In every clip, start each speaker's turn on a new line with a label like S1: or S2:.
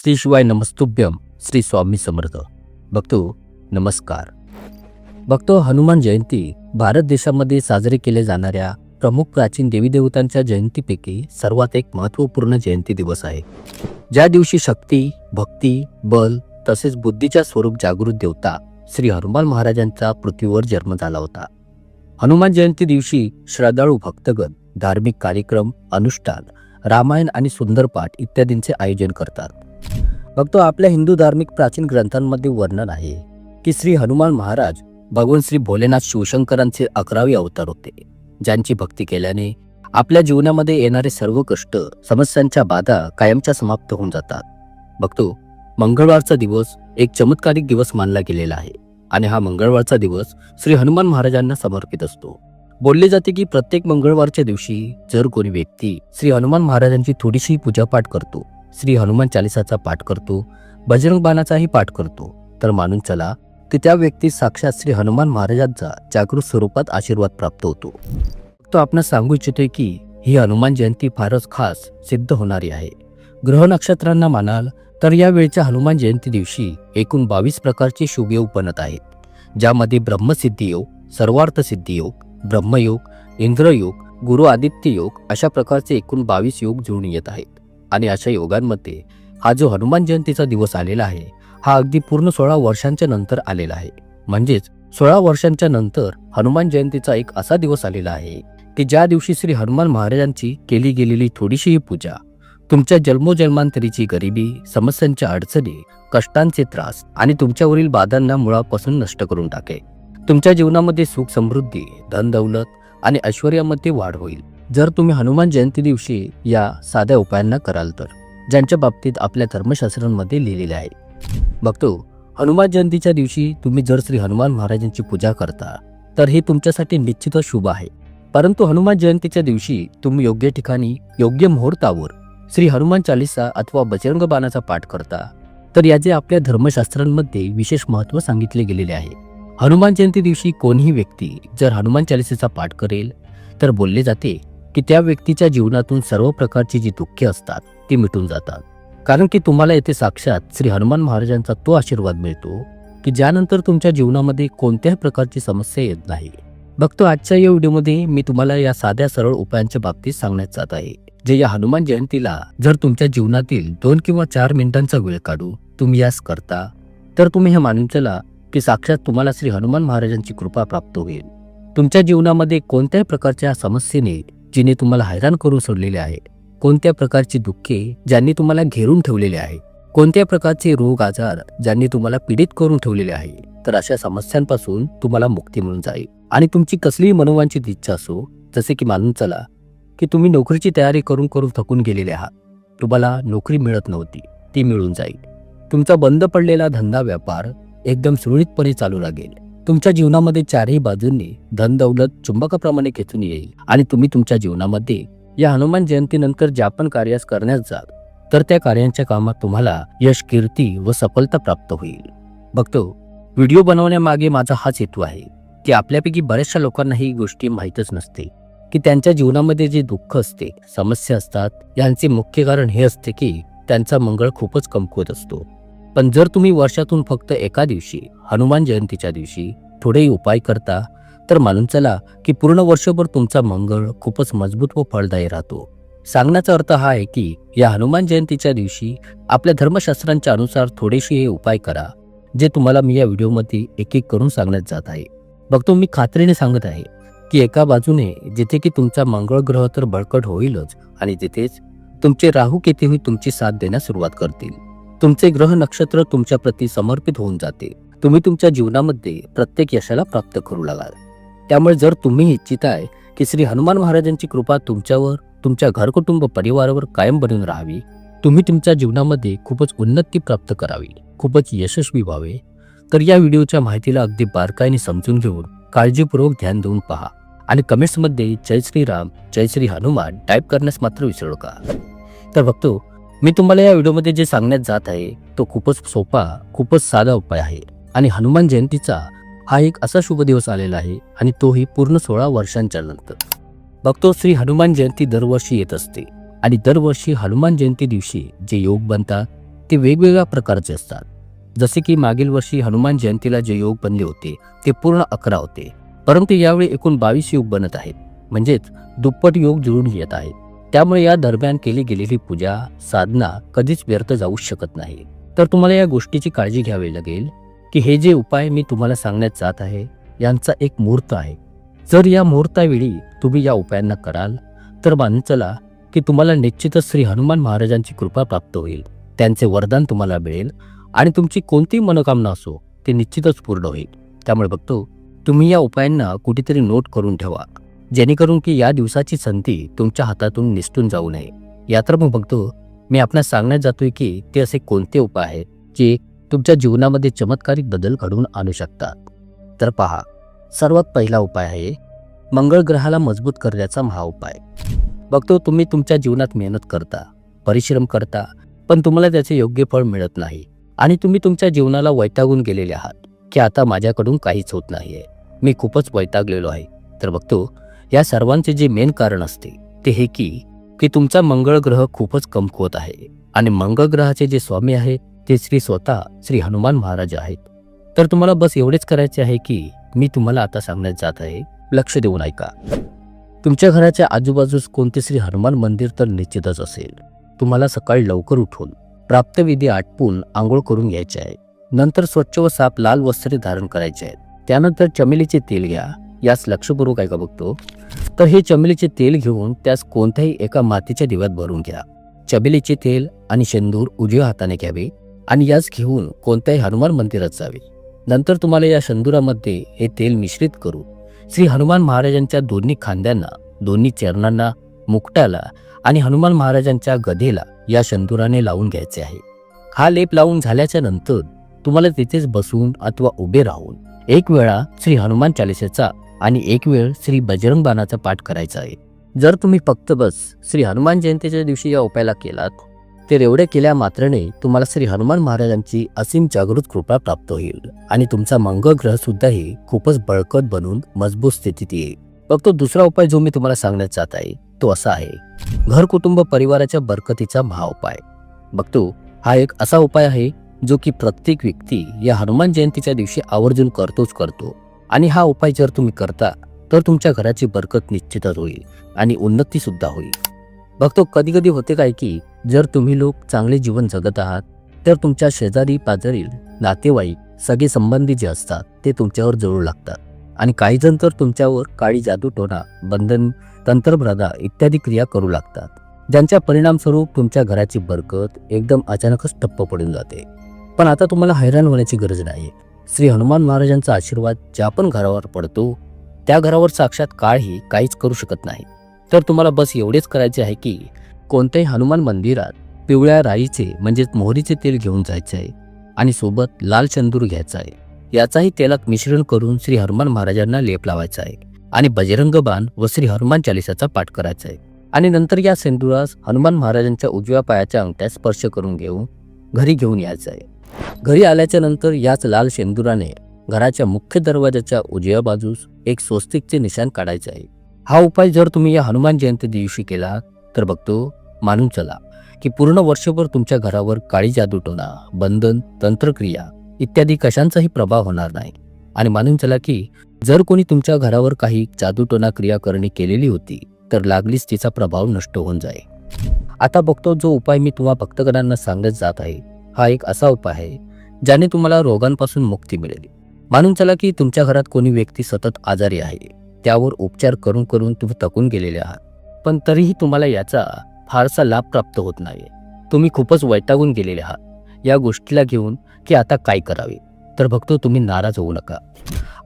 S1: श्री शिवाय नमस्तुभ्यम. श्री स्वामी समर्थ. भक्तो नमस्कार. भक्तो, हनुमान जयंती भारत देशामध्ये साजरे केले जाणाऱ्या प्रमुख प्राचीन देवी देवतांच्या जयंतीपैकी सर्वात एक महत्त्वपूर्ण जयंती दिवस आहे. ज्या दिवशी शक्ती, भक्ती, बल तसेच बुद्धीच्या स्वरूप जागृत देवता श्री हनुमान महाराजांचा पृथ्वीवर जन्म झाला होता. हनुमान जयंती दिवशी श्रद्धाळू भक्तगण धार्मिक कार्यक्रम, अनुष्ठान, रामायण आणि सुंदर पाठ इत्यादींचे आयोजन करतात. भक्तो, आपल्या हिंदू धार्मिक प्राचीन ग्रंथांमध्ये वर्णन आहे की श्री हनुमान महाराज भगवान श्री भोलेनाथ शिवशंकरांचे 11वे अवतार होते, ज्यांची भक्ती केल्याने आपल्या जीवनामध्ये येणारे सर्व कष्ट, समस्यांच्या बाधा कायमच्या समाप्त होऊन जातात. भक्तो, मंगळवारचा दिवस एक चमत्कारिक दिवस मानला गेलेला आहे आणि हा मंगळवारचा दिवस श्री हनुमान महाराजांना समर्पित असतो. बोलले जाते की प्रत्येक मंगळवारच्या दिवशी जर कोणी व्यक्ती श्री हनुमान महाराजांची थोडीशी पूजापाठ करतो, श्री हनुमान चालिसाचा पाठ करतो, बजरंग बाणाचाही पाठ करतो, तर मानून चला की त्या व्यक्तीस साक्षात श्री हनुमान महाराजांचा जागृत स्वरूपात आशीर्वाद प्राप्त होतो. तो आपणास सांगू इच्छितोय की ही हनुमान जयंती फारच खास सिद्ध होणारी आहे. ग्रह नक्षत्रांना मानाल तर या वेळच्या हनुमान जयंती दिवशी एकूण 22 प्रकारचे शुभयोग बनत आहेत, ज्यामध्ये ब्रह्मसिद्धी योग, सर्वार्थ सिद्धी योग, ब्रह्मयोग, इंद्रयोग, गुरु आदित्य योग अशा प्रकारचे एकूण 22 योग जुळून येत आहेत. आणि अशा योगांमध्ये हा जो हनुमान जयंतीचा दिवस आलेला आहे, हा अगदी पूर्ण 16 वर्षांच्या नंतर आलेला आहे. म्हणजेच 16 वर्षांच्या नंतर हनुमान जयंतीचा एक असा दिवस आलेला आहे की ज्या दिवशी श्री हनुमान महाराजांची केली गेलेली थोडीशी पूजा तुमच्या जन्मोजन्मांतरीची गरिबी, समस्यांच्या अडचणी, कष्टांचे त्रास आणि तुमच्यावरील बाधांना मुळापासून नष्ट करून टाके. तुमच्या जीवनामध्ये सुख, समृद्धी, धन दौलत आणि ऐश्वर्यामध्ये वाढ होईल जर तुम्ही हनुमान जयंती दिवशी या साध्या उपायांना कराल तर, ज्यांच्या बाबतीत आपल्या धर्मशास्त्रांमध्ये लिहिलेले आहे. बघतो, हनुमान जयंतीच्या दिवशी तुम्ही जर श्री हनुमान महाराजांची पूजा करता तर हे तुमच्यासाठी निश्चितच शुभ आहे. परंतु हनुमान जयंतीच्या दिवशी तुम्ही योग्य ठिकाणी, योग्य मुहूर्तावर श्री हनुमान चालिसा अथवा बजरंग बाणाचा पाठ करता तर याचे आपल्या धर्मशास्त्रांमध्ये विशेष महत्त्व सांगितले गेलेले आहे. हनुमान जयंती दिवशी कोणीही व्यक्ती जर हनुमान चालिसेचा पाठ करेल तर बोलले जाते की त्या व्यक्तीच्या जीवनातून सर्व प्रकारची जी दुःखे असतात ती मिटून जातात. कारण की तुम्हाला येथे साक्षात श्री हनुमान महाराजांचा तो आशीर्वाद मिळतो की ज्यानंतर तुमच्या जीवनामध्ये कोणत्याही प्रकारची समस्या येत नाही. बघतो, आजच्या या व्हिडिओमध्ये मी तुम्हाला या साध्या सरळ उपायांच्या बाबतीत सांगण्यात जात आहे, जे या हनुमान जयंतीला जर तुमच्या जीवनातील 2 किंवा 4 मिनिटांचा वेळ काढून तुम्ही यास करता तर तुम्ही हे मानून चला की साक्षात तुम्हाला श्री हनुमान महाराजांची कृपा प्राप्त होईल. तुमच्या जीवनामध्ये कोणत्याही प्रकारच्या समस्येने जिने तुम्हाला हैराण करून सोडलेले आहे, कोणत्या प्रकारची दुःखे ज्यांनी तुम्हाला घेरून ठेवलेले आहे, कोणत्या प्रकारचे रोग आजार ज्यांनी तुम्हाला पीडित करून ठेवलेले आहे, तर अशा समस्यांपासून तुम्हाला मुक्ती मिळून जाईल. आणि तुमची कसलीही मनोवांछित इच्छा असो, जसे की मानून चला की तुम्ही नोकरीची तयारी करून करून थकून गेलेले आहात, तुम्हाला नोकरी मिळत नव्हती, ती मिळून जाईल. तुमचा बंद पडलेला धंदा व्यापार एकदम सुरळीतपणे चालू लागेल. तुमच्या जीवनामध्ये चारही बाजूंनी धन दौलत चुंबकाप्रमाणे खेचून येईल आणि तुम्ही तुमच्या जीवनामध्ये या हनुमान जयंतीनंतर ज्या पण कार्यास करण्यास जाल तर त्या कार्यांच्या कामात तुम्हाला यश, कीर्ती व सफलता प्राप्त होईल. बघतो, व्हिडिओ बनवण्यामागे माझा हाच हेतू आहे की आपल्यापैकी बऱ्याचशा लोकांना ही गोष्टी माहीतच नसते की त्यांच्या जीवनामध्ये जे दुःख असते, समस्या असतात, यांचे मुख्य कारण हे असते की त्यांचा मंगळ खूपच कमकुवत असतो. पण जर तुम्ही वर्षातून फक्त एका दिवशी, हनुमान जयंतीच्या दिवशी थोडेही उपाय करता तर मानून चला की पूर्ण वर्षभर तुमचा मंगळ खूपच मजबूत व फळदायी राहतो. सांगण्याचा अर्थ हा आहे की या हनुमान जयंतीच्या दिवशी आपल्या धर्मशास्त्रांच्या अनुसार थोडेसे हे उपाय करा, जे तुम्हाला मी या व्हिडिओमध्ये एक एक करून सांगण्यात जात आहे. बघतो, मी खात्रीने सांगत आहे की एका बाजूने जिथे की तुमचा मंगळ ग्रह तर बळकट होईलच आणि तिथेच तुमचे राहू केतूही तुमची साथ देण्यास सुरुवात करतील. तुमचे ग्रह नक्षत्र तुमच्या प्रती समर्पित होऊन जाते. तुम्ही तुमच्या जीवनामध्ये प्रत्येक यशाला प्राप्त करू लागाल. त्यामुळे जर तुम्ही इच्छिताय की श्री हनुमान महाराजांची कृपा तुमच्यावर, तुमच्या घरकुटुंब परिवारावर कायम बनून राहावी, तुम्ही तुमच्या जीवनामध्ये खूपच उन्नती प्राप्त करावी, खूपच यशस्वी व्हावे, तर या व्हिडिओच्या माहितीला अगदी बारकाईने समजून घेऊन काळजीपूर्वक ध्यान देऊन पहा आणि कमेंट्समध्ये जय श्रीराम, जय श्री हनुमान टाईप करण्यास मात्र विसरू नका. तर बघतो, मी तुम्हाला या व्हिडिओमध्ये जे सांगण्यात जात आहे तो खूपच सोपा, खूपच साधा उपाय आहे. आणि हनुमान जयंतीचा हा एक असा शुभ दिवस आलेला आहे आणि तोही पूर्ण 16 वर्षांच्या नंतर. बघतो, श्री हनुमान जयंती दरवर्षी येत असते आणि दरवर्षी हनुमान जयंती दिवशी जे योग बनतात ते वेगवेगळ्या प्रकारचे असतात. जसे की मागील वर्षी हनुमान जयंतीला जे योग बनले होते ते पूर्ण 11 होते, परंतु यावेळी एकूण 22 योग बनत आहेत, म्हणजेच दुप्पट योग जुळून येत आहेत. त्यामुळे या दरम्यान केली गेलेली पूजा साधना कधीच व्यर्थ जाऊ शकत नाही. तर तुम्हाला या गोष्टीची काळजी घ्यावी लागेल की हे जे उपाय मी तुम्हाला सांगण्यात जात आहे यांचा एक मुहूर्त आहे. जर या मुहूर्तावेळी तुम्ही या उपायांना कराल तर मानून चला की तुम्हाला निश्चितच श्री हनुमान महाराजांची कृपा प्राप्त होईल, त्यांचे वरदान तुम्हाला मिळेल आणि तुमची कोणतीही मनोकामना असो ते निश्चितच पूर्ण होईल. त्यामुळे बघतो तुम्ही या उपायांना कुठेतरी नोट करून ठेवा, जेणेकरून की या दिवसाची संधी तुमच्या हातातून निसटून जाऊ नये. या तर मग बघतो मी आपणास सांगण्यात जातोय की ते असे कोणते उपाय आहेत जे तुमच्या जीवनामध्ये चमत्कारिक बदल घडवून आणू शकतात. तर पहा, सर्वात पहिला उपाय आहे मंगळ ग्रहाला मजबूत करण्याचा महाउपाय. बघतो तुम्ही तुमच्या जीवनात मेहनत करता, परिश्रम करता, पण तुम्हाला त्याचे योग्य फळ मिळत नाही आणि तुम्ही तुमच्या जीवनाला वैतागून गेलेले आहात की आता माझ्याकडून काहीच होत नाहीये, मी खूपच वैतागलेलो आहे. तर बघतो या सर्वांचे जे मेन कारण असते ते हे की तुमचा मंगळ ग्रह खूपच कमकुवत आहे आणि मंगळ ग्रहाचे जे स्वामी आहे ते स्वतः श्री हनुमान महाराज आहेत. तर तुम्हाला बस एवढेच करायचे आहे की मी तुम्हाला आता सांगण्यात जात आहे, लक्ष देऊन ऐका. तुमच्या घराच्या आजूबाजूस कोणते श्री हनुमान मंदिर तर निश्चितच असेल. तुम्हाला सकाळी लवकर उठून प्राप्तविधी आटपून आंघोळ करून घ्यायचे आहे. नंतर स्वच्छ व साफ लाल वस्त्रे धारण करायचे आहेत. त्यानंतर चमेलीचे तेल घ्या. यास लक्षपूर्वक ऐका बघतो. तर हे चमेलीचे तेल घेऊन त्यास कोणत्याही एका मातीच्या दिव्यात भरून घ्या. चमेलीचे तेल आणि शेंदूर उजव्या हाताने घ्यावे आणि यास घेऊन कोणत्याही हनुमान मंदिरात जावे. नंतर तुम्हाला या शेंदुरामध्ये हे तेल मिश्रित करून श्री हनुमान महाराजांच्या दोन्ही खांद्यांना, दोन्ही चरणांना, मुकुटाला आणि हनुमान महाराजांच्या गधेला या शेंदुराने लावून घ्यायचे आहे. हा लेप लावून झाल्याच्या नंतर तुम्हाला तिथेच बसून अथवा उभे राहून एक वेळा श्री हनुमान चालिसेचा आणि एक वेळ श्री बजरंग बाणाचा पाठ करायचा आहे. जर तुम्ही फक्त बस श्री हनुमान जयंतीच्या दिवशी या उपायाला केलात तर एवढे केल्या मात्राने तुम्हाला श्री हनुमान महाराजांची असीम जागृत कृपा प्राप्त होईल आणि तुमचा मंगळ ग्रह सुद्धाही खूपच बळकट बनून मजबूत स्थितीत येईल. फक्त दुसरा उपाय जो मी तुम्हाला सांगण्यात जात आहे तो असा आहे घर कुटुंब परिवाराच्या बरकतीचा महाउपाय. बघतो हा एक असा उपाय आहे जो की प्रत्येक व्यक्ती या हनुमान जयंतीच्या दिवशी आवर्जून करतो आणि हा उपाय जर तुम्ही करता तर तुमच्या घराची बरकत निश्चितच होईल आणि उन्नती सुद्धा होईल. बघतो कधी कधी होते काय की जर तुम्ही लोक चांगले जीवन जगत आहात तर तुमच्या शेजारी पाजारी नातेवाईक सगळे संबंधी जे असतात ते तुमच्यावर जळू लागतात आणि काही जण तर तुमच्यावर काळी जादूटोणा, बंधन, तंत्रभ्रदा इत्यादी क्रिया करू लागतात, ज्यांच्या परिणामस्वरूप तुमच्या घराची बरकत एकदम अचानकच ठप्प पडून जाते. पण आता तुम्हाला हैराण होण्याची गरज नाही. श्री हनुमान महाराजांचा आशीर्वाद ज्या पण घरावर पडतो त्या घरावर साक्षात काळही काहीच करू शकत नाही. तर तुम्हाला बस एवढेच करायचे आहे की कोणत्याही हनुमान मंदिरात पिवळ्या राईचे म्हणजेच मोहरीचे तेल घेऊन जायचे आहे आणि सोबत लाल चंदूर घ्यायचा आहे. याचाही तेलात मिश्रण करून श्री हनुमान महाराजांना लेप लावायचा आहे आणि बजरंग बाण व श्री हनुमान चालिसाचा पाठ करायचा आहे आणि नंतर या सेंदुरास हनुमान महाराजांच्या उजव्या पायाच्या अंगठ्यात स्पर्श करून घेऊन घरी घेऊन यायचं आहे. घरी आल्याच्या नंतर याच लाल शेंदुराने घराच्या मुख्य दरवाजाच्या उजव्या बाजूस एक स्वस्तिकचे निशाण काढायचे आहे. हा उपाय जर तुम्ही या हनुमान जयंती दिवशी केला तर बघतो मानून चला की पूर्ण वर्षभर तुमच्या घरावर काळी जादूटोणा, बंधन, तंत्रक्रिया इत्यादी कशांचाही प्रभाव होणार नाही आणि मानून चला की जर कोणी तुमच्या घरावर काही जादूटोणा क्रिया करणे केलेली होती तर लागलीच तिचा प्रभाव नष्ट होऊन जाईल. आता बघतो जो उपाय मी तुम्हा भक्तगणांना सांगत जात आहे हा एक असा उपाय आहे ज्याने तुम्हाला रोगांपासून मुक्ती मिळेल. मानून चला की तुमच्या घरात कोणी व्यक्ती सतत आजारी आहे, त्यावर उपचार करून करून तुम्ही थकून गेलेले आहात, पण तरीही तुम्हाला याचा फारसा लाभ प्राप्त होत नाही. तुम्ही खूपच वैतागून गेलेले आहात या गोष्टीला घेऊन की आता काय करावे. तर बघतो तुम्ही नाराज होऊ नका.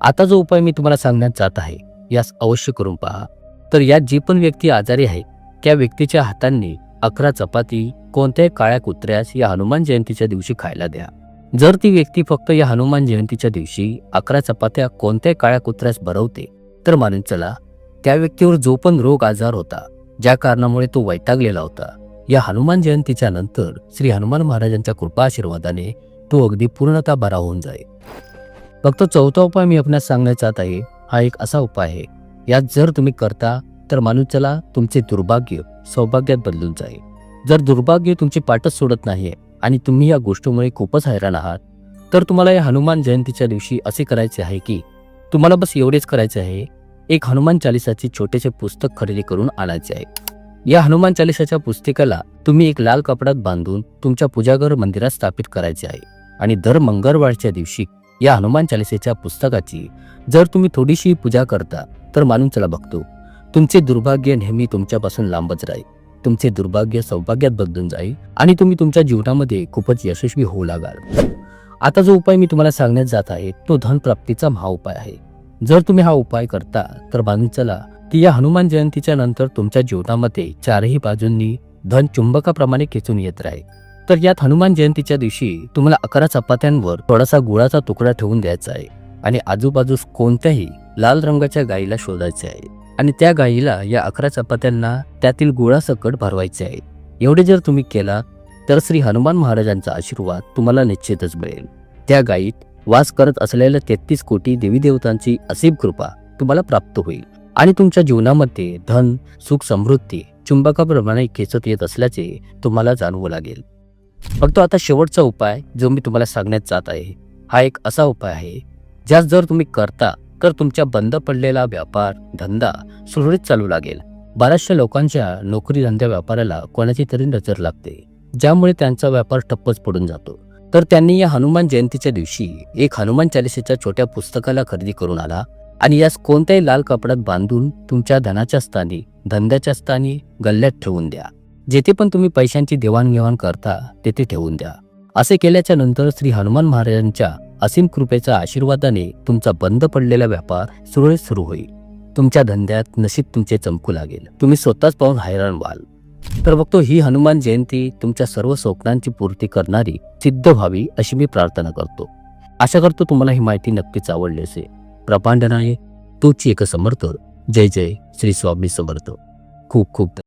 S1: आता जो उपाय मी तुम्हाला सांगण्यात जात आहे यास अवश्य करून पहा. तर यात जी पण व्यक्ती आजारी आहे त्या व्यक्तीच्या हातांनी 11 चपाती कोणत्याही काळ्या कुत्र्यास या हनुमान जयंतीच्या दिवशी खायला द्या. जर ती व्यक्ती फक्त या हनुमान जयंतीच्या दिवशी 11 चपात्या कोणत्याही काळ्या कुत्र्यास भरवते तर मानून चला त्या व्यक्तीवर जो पण रोग आजार होता, ज्या कारणामुळे तो वैतागलेला होता, या हनुमान जयंतीच्या नंतर श्री हनुमान महाराजांच्या कृपा आशीर्वादाने तो अगदी पूर्णतः बरा होऊन जाईल. फक्त चौथा उपाय मी आपणास सांगण्यात जात आहे हा एक असा उपाय आहे यात जर तुम्ही करता तर मानून चला तुमचे दुर्भाग्य सौभाग्यात बदलून जाईल. जर दुर्भाग्य तुमची पाठच सोडत नाहीये आणि तुम्ही या गोष्टीमुळे खूपच हैराण आहात, तर तुम्हाला या हनुमान जयंतीच्या दिवशी असे करायचे आहे की तुम्हाला बस एवढेच करायचे आहे, एक हनुमान चालिसाचे छोटेसे पुस्तक खरेदी करून आणायचे आहे. या हनुमान चालिसाच्या पुस्तिकेला तुम्ही एक लाल कपड्यात बांधून तुमच्या पूजाघर मंदिरात स्थापित करायचे आहे. आणि दर मंगळवारच्या दिवशी या हनुमान चालिसेच्या पुस्तकाची जर तुम्ही थोडीशी पूजा करता, तर मानून चला बघतो, तुमचे दुर्भाग्य नेहमी तुमच्यापासून लांबच राहील. तुमचे दुर्भाग्य सौभाग्यात बदलून जाईल आणि तुम्ही तुमच्या जीवनामध्ये खूपच यशस्वी होऊ लागाल. आता जो उपाय मी तुम्हाला सांगण्यात जात आहे तो धनप्राप्तीचा महाउपाय आहे. जर तुम्ही हा उपाय करता तर मानून चला की या हनुमान जयंतीच्या नंतर तुमच्या जीवनामध्ये चारही बाजूंनी धन चुंबकाप्रमाणे खेचून येत राहील. तर यात हनुमान जयंतीच्या दिवशी तुम्हाला 11 चपात्यांवर थोडासा गुळाचा तुकडा ठेवून द्यायचा आहे आणि आजूबाजूस कोणत्याही लाल रंगाच्या गायीला शोधायचे आहे आणि त्या गायीला या 11 चपात्यांना त्यातील गुळासकट भरवायचे आहे. एवढे जर तुम्ही केला तर श्री हनुमान महाराजांचा आशीर्वाद तुम्हाला निश्चितच मिळेल. त्या गायीत वास करत असलेल्या 33 कोटी देवी देवतांची असीम कृपा तुम्हाला प्राप्त होईल आणि तुमच्या जीवनामध्ये धन, सुख, समृद्धी चुंबकाप्रमाणे खेचत येत असल्याचे तुम्हाला जाणवू लागेल. फक्त आता शेवटचा उपाय जो मी तुम्हाला सांगण्यात जात आहे, हा एक असा उपाय आहे ज्यास जर तुम्ही करता तर तुमच्या बंद पडलेला व्यापार धंदा सुरळीत चालू लागेल. बऱ्याचशा लोकांच्या नोकरी धंद्या व्यापाराला कोणाची तरी नजर लागते, ज्यामुळे त्यांचा व्यापार ठप्पच पडून जातो. तर त्यांनी या हनुमान जयंतीच्या दिवशी एक हनुमान चालिसेच्या छोट्या पुस्तकाला खरेदी करून आला आणि यास कोणत्याही लाल कपड्यात बांधून तुमच्या धनाच्या स्थानी, धंद्याच्या स्थानी गल्ल्यात ठेवून द्या. जेथे पण तुम्ही पैशांची देवाणघेवाण करता तेथे ठेवून द्या. असे केल्याच्या नंतर श्री हनुमान महाराजांच्या असीम कृपेच्या आशीर्वादाने तुमचा बंद पडलेला व्यापार सुरळीत सुरू होईल. तुमच्या धंद्यात नशीब तुमचे चमकू लागेल. तुम्ही स्वतःच पाहून हैराण व्हाल. तर बघतो ही हनुमान जयंती तुमच्या सर्व स्वप्नांची पूर्ती करणारी सिद्ध व्हावी अशी मी प्रार्थना करतो. आशा करतो तुम्हाला ही माहिती नक्कीच आवडली असेल. प्रपांडनाय तोची एक समर्थ. जय जय श्री स्वामी समर्थ. खूप खूप